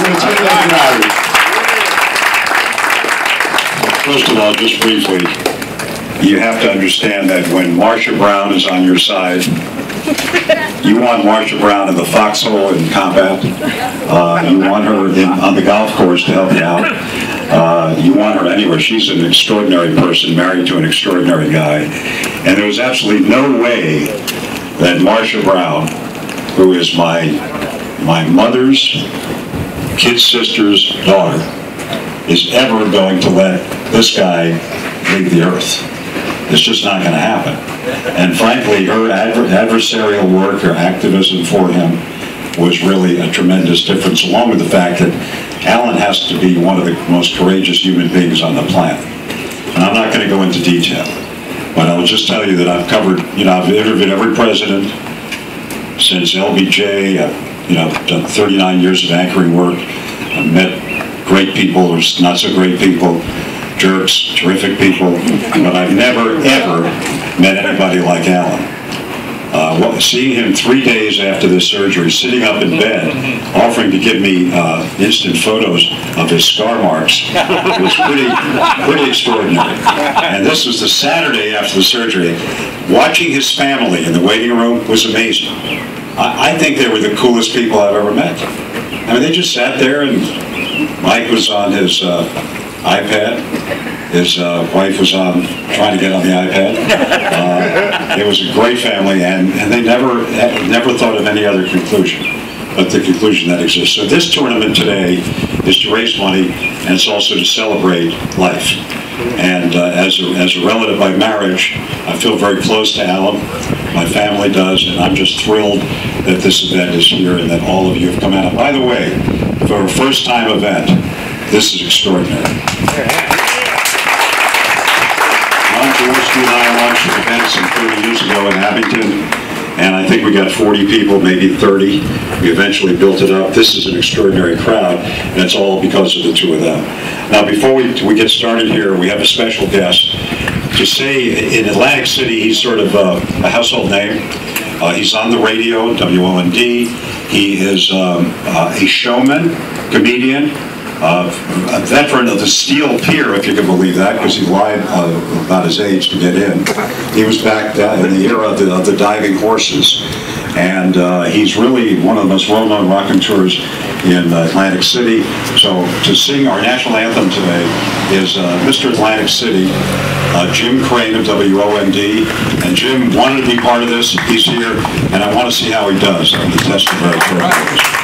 I'm going to tell you about it. First of all, just briefly, you have to understand that when Marsha Brown is on your side, you want Marsha Brown in the foxhole in combat. You want her on the golf course to help you out. You want her anywhere. She's an extraordinary person, married to an extraordinary guy. And there was absolutely no way that Marsha Brown, who is my mother's kid sister's daughter, is ever going to let this guy leave the earth. It's just not going to happen. And frankly, her adversarial work, her activism for him was really a tremendous difference, along with the fact that Alan has to be one of the most courageous human beings on the planet. And I'm not going to go into detail, but I'll just tell you that I've covered, I've interviewed every president since LBJ, I've done 39 years of anchoring work. I've met great people or not so great people, jerks, terrific people, but I've never, ever met anybody like Alan. Seeing him 3 days after this surgery, sitting up in bed, offering to give me instant photos of his scar marks was pretty extraordinary. And this was the Saturday after the surgery. Watching his family in the waiting room was amazing. I think they were the coolest people I've ever met. I mean, they just sat there, and Mike was on his iPad. His wife was trying to get on the iPad. It was a great family, and they never thought of any other conclusion but the conclusion that exists. So this tournament today is to raise money, and it's also to celebrate life. And as a relative by marriage, I feel very close to Alan. My family does, and I'm just thrilled that this event is here and that all of you have come out. By the way, for a first-time event, this is extraordinary. Jaworski and I launched an event some 30 years ago in Abington, and I think we got 40 people, maybe 30. We eventually built it up. This is an extraordinary crowd, and it's all because of the two of them. Now, before we get started here, we have a special guest. To say in Atlantic City, he's sort of a household name. He's on the radio, WOND. He is a showman, comedian, a veteran of the Steel Pier, if you can believe that, because he lied about his age to get in. He was back in the era of the diving horses. And he's really one of the most well-known raconteurs in Atlantic City. So to sing our national anthem today is Mr. Atlantic City, Jim Crane of WOND. And Jim wanted to be part of this. He's here, and I want to see how he does on the test of